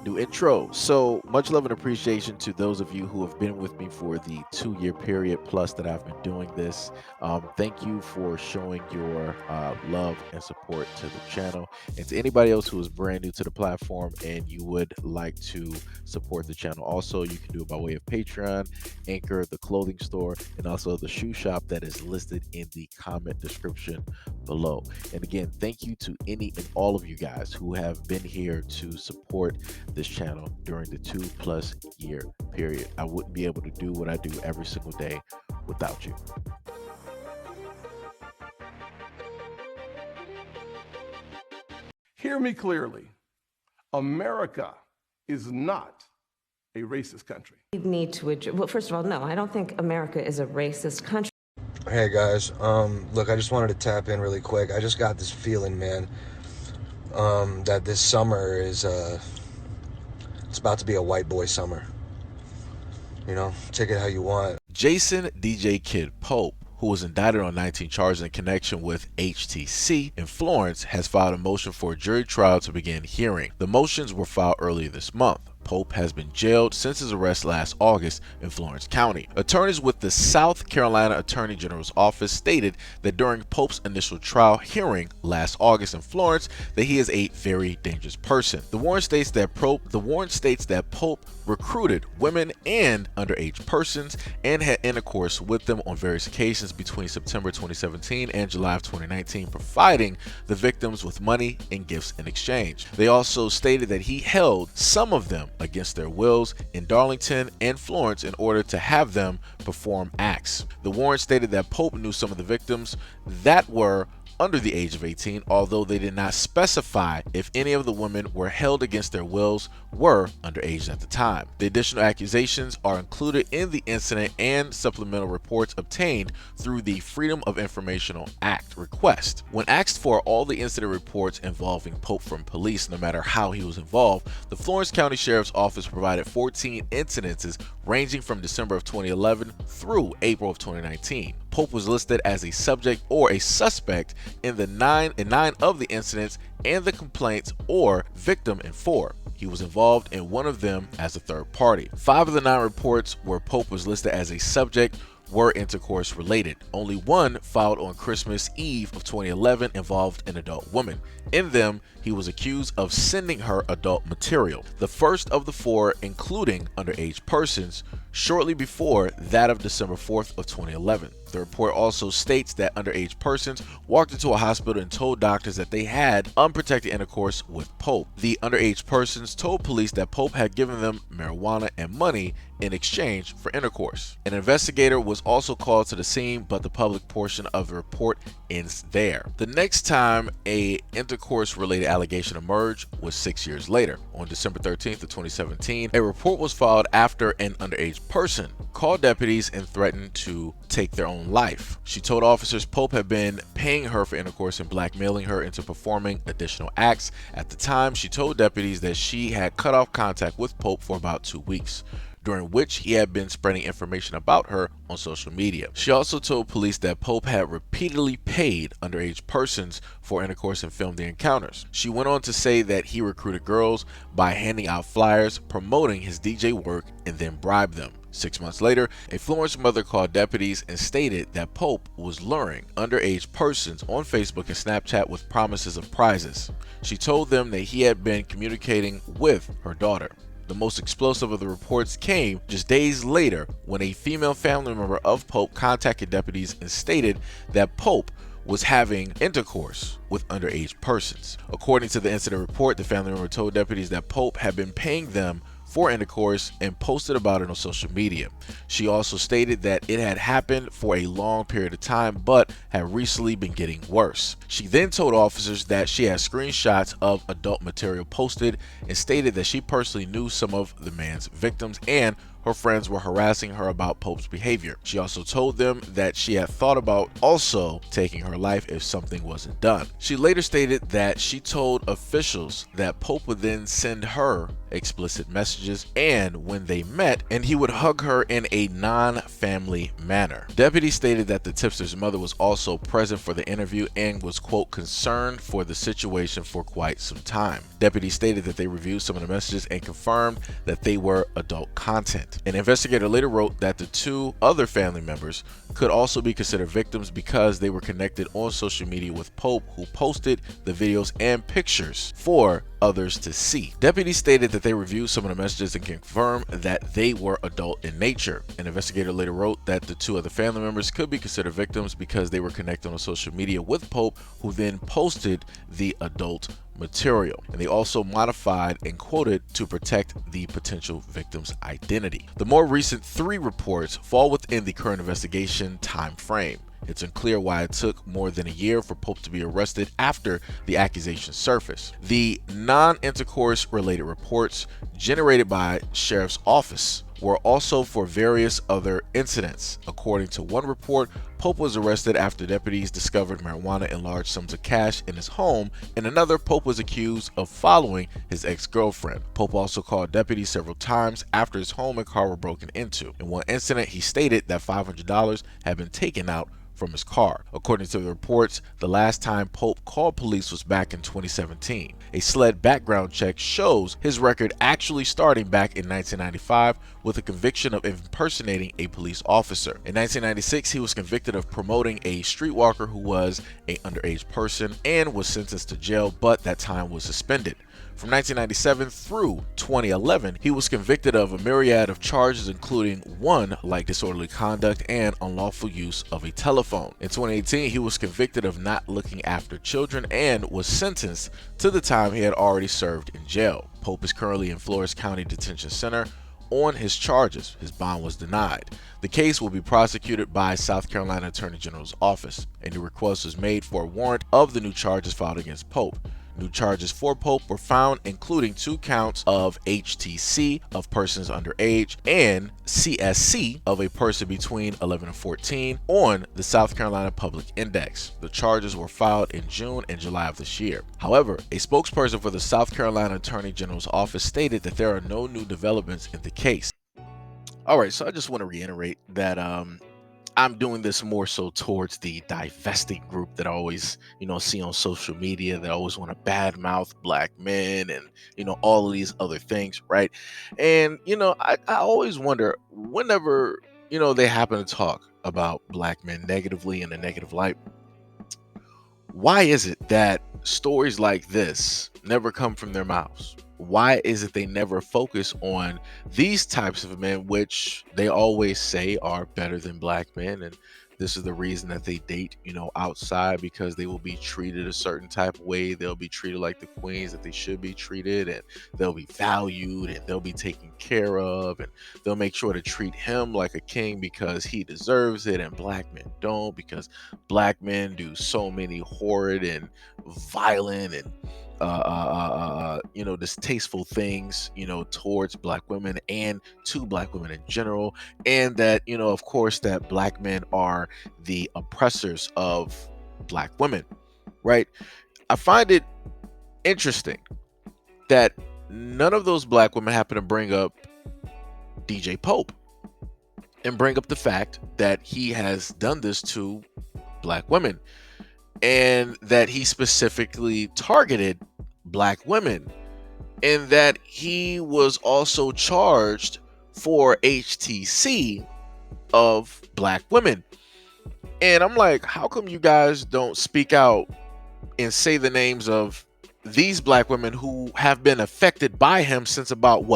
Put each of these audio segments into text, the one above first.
New intro. So much love and appreciation to those of you who have been with me for the 2 year period plus that I've been doing this. Thank you for showing your love and support to the channel. And to anybody else who is brand new to the platform and you would like to support the channel, also you can do it by way of Patreon, Anchor, the clothing store, and also the shoe shop that is listed in the comment description below. And again, thank you to any and all of you guys who have been here to support this channel during the 2+ year period. I wouldn't be able to do what I do every single day without you. Hear me clearly. America is not a racist country. We need to address, well, first of all, no, I don't think America is a racist country. Hey guys, look, I just wanted to tap in really quick. I just got this feeling, man, that this summer is, it's about to be a white boy summer. You know, take it how you want. Jason DJ Kid Pope, who was indicted on 19 charges in connection with HTC in Florence, has filed a motion for a jury trial to begin hearing. The motions were filed earlier this month. Pope has been jailed since his arrest last August in Florence County. Attorneys with the South Carolina Attorney General's office stated that during Pope's initial trial hearing last August in Florence that he is a very dangerous person. The warrant states that Pope recruited women and underage persons and had intercourse with them on various occasions between September 2017 and July of 2019, providing the victims with money and gifts in exchange. They also stated that he held some of them against their wills in Darlington and Florence in order to have them perform acts. The warrant stated that Pope knew some of the victims that were under the age of 18, although they did not specify if any of the women were held against their wills were underage at the time. The additional accusations are included in the incident and supplemental reports obtained through the Freedom of Information Act request. When asked for all the incident reports involving Pope from police, no matter how he was involved, the Florence County Sheriff's Office provided 14 incidences ranging from December of 2011 through April of 2019. Pope was listed as a subject or a suspect in nine of the incidents and the complaints, or victim in 4. He was involved in one of them as a third party. 5 of the 9 reports where Pope was listed as a subject were intercourse related. Only one, filed on Christmas Eve of 2011, involved an adult woman. In them, he was accused of sending her adult material. The first of the 4, including underage persons, shortly before that of December 4th of 2011. The report also states that underage persons walked into a hospital and told doctors that they had unprotected intercourse with Pope. The underage persons told police that Pope had given them marijuana and money in exchange for intercourse. An investigator was also called to the scene, but the public portion of the report ends there. The next time a intercourse-related allegation emerged was 6 years later. On December 13th of 2017, a report was filed after an underage person called deputies and threatened to take their own life. She told officers Pope had been paying her for intercourse and blackmailing her into performing additional acts. At the time, she told deputies that she had cut off contact with Pope for about 2 weeks, during which he had been spreading information about her on social media. She also told police that Pope had repeatedly paid underage persons for intercourse and filmed the encounters. She went on to say that he recruited girls by handing out flyers promoting his DJ work and then bribed them. 6 months later, a Florence mother called deputies and stated that Pope was luring underage persons on Facebook and Snapchat with promises of prizes. She told them that he had been communicating with her daughter. The most explosive of the reports came just days later when a female family member of Pope contacted deputies and stated that Pope was having intercourse with underage persons. According to the incident report, the family member told deputies that Pope had been paying them for intercourse and posted about it on social media. She also stated that it had happened for a long period of time but had recently been getting worse. She then told officers that she had screenshots of adult material posted and stated that she personally knew some of the man's victims and her friends were harassing her about Pope's behavior. She also told them that she had thought about also taking her life if something wasn't done. She later stated that she told officials that Pope would then send her explicit messages and when they met, and he would hug her in a non-family manner. Deputies stated that the tipster's mother was also present for the interview and was, quote, concerned for the situation for quite some time. Deputies stated that they reviewed some of the messages and confirmed that they were adult content. An investigator later wrote that the two other family members could also be considered victims because they were connected on social media with Pope, who posted the videos and pictures for others to see. Deputies stated that they reviewed some of the messages and confirmed that they were adult in nature. An investigator later wrote that the two other family members could be considered victims because they were connected on social media with Pope, who then posted the adult material, and they also modified and quoted to protect the potential victim's identity. The more recent 3 reports fall within the current investigation time frame. It's unclear why it took more than a year for Pope to be arrested after the accusations surfaced. The non-intercourse related reports generated by Sheriff's Office were also for various other incidents. According to one report, Pope was arrested after deputies discovered marijuana and large sums of cash in his home. In another, Pope was accused of following his ex-girlfriend. Pope also called deputies several times after his home and car were broken into. In one incident, he stated that $500 had been taken out from his car. According to the reports, the last time Pope called police was back in 2017. A SLED background check shows his record actually starting back in 1995 with a conviction of impersonating a police officer. In 1996, he was convicted of promoting a streetwalker who was an underage person and was sentenced to jail, but that time was suspended. From 1997 through 2011, he was convicted of a myriad of charges, including one like disorderly conduct and unlawful use of a telephone. In 2018, he was convicted of not looking after children and was sentenced to the time he had already served in jail. Pope is currently in Flores County Detention Center on his charges. His bond was denied. The case will be prosecuted by South Carolina Attorney General's office. A new request was made for a warrant of the new charges filed against Pope. New charges for Pope were found, including 2 counts of HTC of persons underage and CSC of a person between 11 and 14 on the South Carolina Public Index. The charges were filed in June and July of this year. However, a spokesperson for the South Carolina Attorney General's office stated that there are no new developments in the case. Alright, so I just want to reiterate that I'm doing this more so towards the divesting group that I always, see on social media that always want to badmouth black men and, all of these other things, right? And, I always wonder whenever, they happen to talk about black men negatively in a negative light, why is it that stories like this never come from their mouths? Why is it they never focus on these types of men, which they always say are better than black men? And this is the reason that they date, outside, because they will be treated a certain type of way. They'll be treated like the queens that they should be treated, and they'll be valued and they'll be taken care of, and they'll make sure to treat him like a king because he deserves it, and black men don't, because black men do so many horrid and violent and distasteful things, towards black women and to black women in general. And that, of course, that black men are the oppressors of black women, right? I find it interesting that none of those black women happen to bring up DJ Pope and bring up the fact that he has done this to black women and that he specifically targeted black women, and that he was also charged for HTC of black women. And I'm like, how come you guys don't speak out and say the names of these black women who have been affected by him since about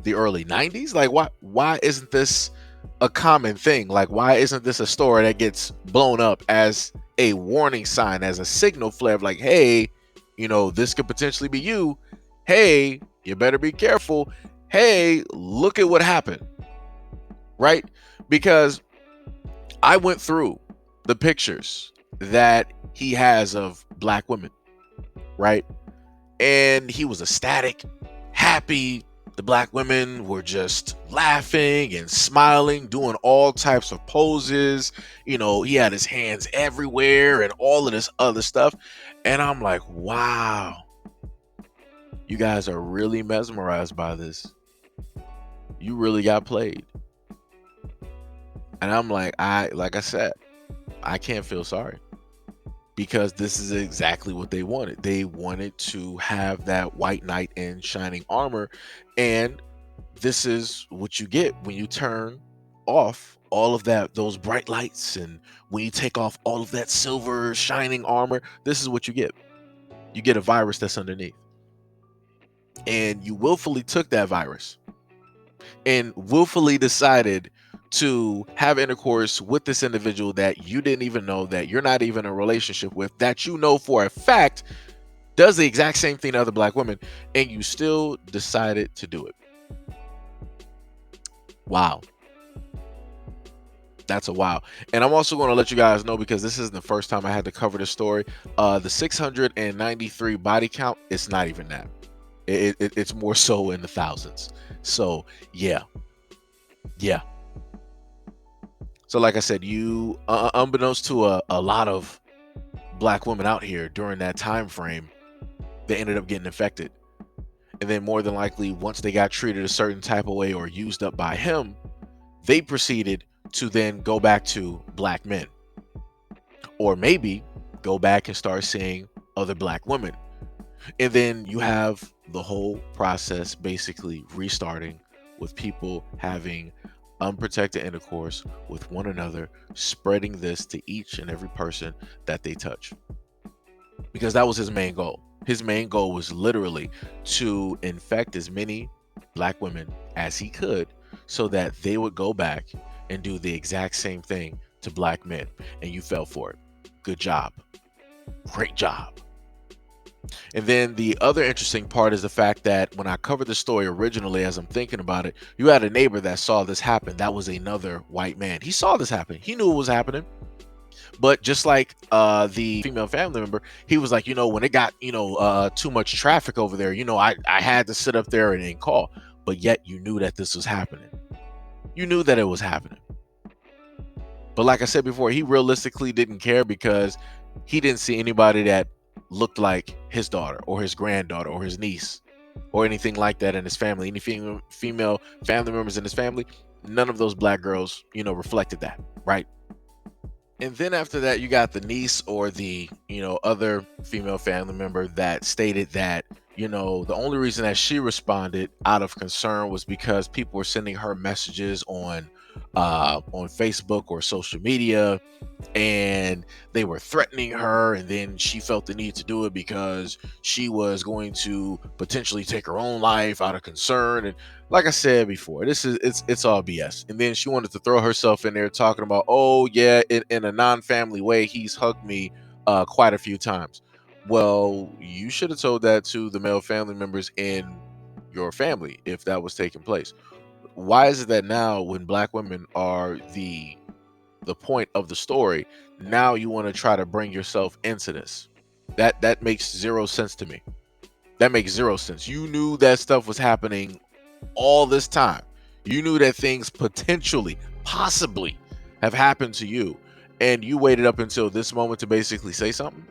the early 90s? Like, why isn't this a common thing? Like, why isn't this a story that gets blown up as a warning sign, as a signal flare of like, hey, this could potentially be you. Hey, you better be careful. Hey, look at what happened, right? Because I went through the pictures that he has of black women, right? And he was ecstatic, happy, The black women were just laughing and smiling, doing all types of poses. He had his hands everywhere and all of this other stuff. And I'm like, wow, you guys are really mesmerized by this. You really got played. And I'm like I said, I can't feel sorry, because this is exactly what they wanted. They wanted to have that white knight in shining armor, and this is what you get when you turn off all of those bright lights, and when you take off all of that silver shining armor. This is what you get. You get a virus that's underneath, and you willfully took that virus and willfully decided to have intercourse with this individual that you didn't even know, that you're not even in a relationship with, that you know for a fact does the exact same thing to other black women, and you still decided to do it. Wow. That's a wow. And I'm also going to let you guys know, because this isn't the first time I had to cover this story. The 693 body count, it's not even that. It's more so in the thousands. So yeah. So like I said, you unbeknownst to a lot of black women out here during that time frame, they ended up getting infected. And then more than likely, once they got treated a certain type of way or used up by him, they proceeded to then go back to black men, or maybe go back and start seeing other black women. And then you have the whole process basically restarting, with people having unprotected intercourse with one another, spreading this to each and every person that they touch. Because that was his main goal. His main goal was literally to infect as many black women as he could, so that they would go back and do the exact same thing to black men. And you fell for it. Good job. Great job. And then the other interesting part is the fact that when I covered the story originally, as I'm thinking about it, you had a neighbor that saw this happen. That was another white man. He saw this happen. He knew it was happening. But just like the female family member, he was like, when it got, too much traffic over there, I had to sit up there and call. But yet you knew that this was happening. You knew that it was happening. But like I said before, he realistically didn't care, because he didn't see anybody that looked like his daughter or his granddaughter or his niece or anything like that in his family. Any female family members in his family, none of those black girls, reflected that, right? And then after that, you got the niece or the, other female family member that stated that, the only reason that she responded out of concern was because people were sending her messages on Facebook or social media, and they were threatening her, and then she felt the need to do it because she was going to potentially take her own life out of concern. And like I said before, it's all BS. And then she wanted to throw herself in there talking about, oh yeah, in a non-family way, he's hugged me quite a few times. Well, you should have told that to the male family members in your family if that was taking place. Why is it that now, when black women are the point of the story, now you want to try to bring yourself into this? That makes zero sense to me. That makes zero sense. You knew that stuff was happening all this time. You knew that things potentially, possibly have happened to you, and you waited up until this moment to basically say something.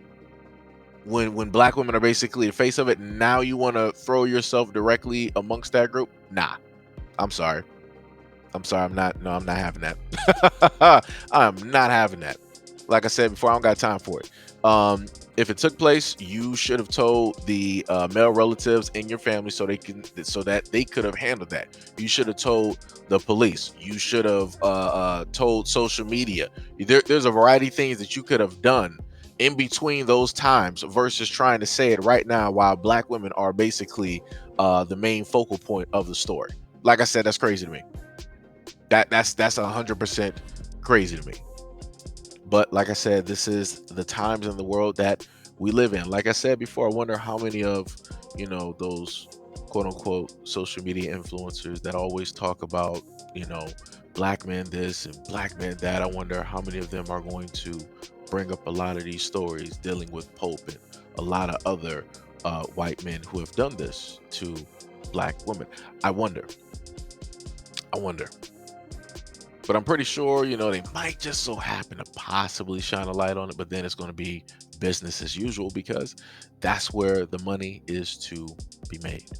When black women are basically the face of it, now you want to throw yourself directly amongst that group? Nah, I'm sorry. I'm not having that. I'm not having that. Like I said before, I don't got time for it. If it took place, you should have told the male relatives in your family so that they could have handled that. You should have told the police. You should have told social media. There's a variety of things that you could have done in between those times, versus trying to say it right now while black women are basically the main focal point of the story. Like I said, that's crazy to me. That's 100% crazy to me. But like I said, this is the times in the world that we live in. Like I said before, I wonder how many of those quote unquote social media influencers that always talk about black men this and black men that. I wonder how many of them are going to bring up a lot of these stories dealing with Pope and a lot of other white men who have done this to black women. I wonder. But I'm pretty sure, you know, they might just so happen to possibly shine a light on it, but then it's going to be business as usual because that's where the money is to be made,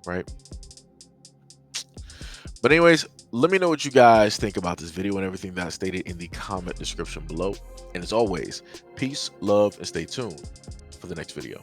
right? But anyways, let me know what you guys think about this video and everything that I stated in the comment description below. And as always, peace, love, and stay tuned for the next video.